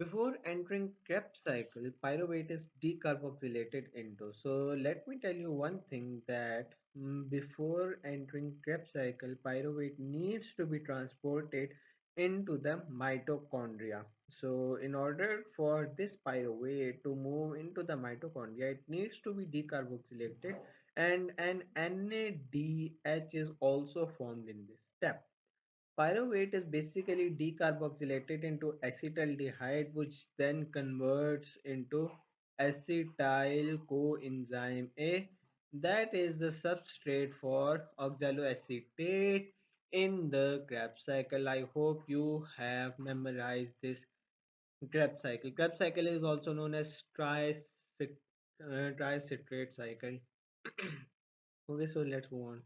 Before entering Krebs cycle, pyruvate is decarboxylated into. So let me tell you one thing that before entering Krebs cycle, pyruvate needs to be transported into the mitochondria. So in order for this pyruvate to move into the mitochondria, it needs to be decarboxylated and an NADH is also formed in this step. Pyruvate is basically decarboxylated into acetaldehyde, which then converts into acetyl coenzyme A. That is the substrate for oxaloacetate in the Krebs cycle. I hope you have memorized this Krebs cycle. Krebs cycle is also known as tricitrate cycle. Okay, so let's move on.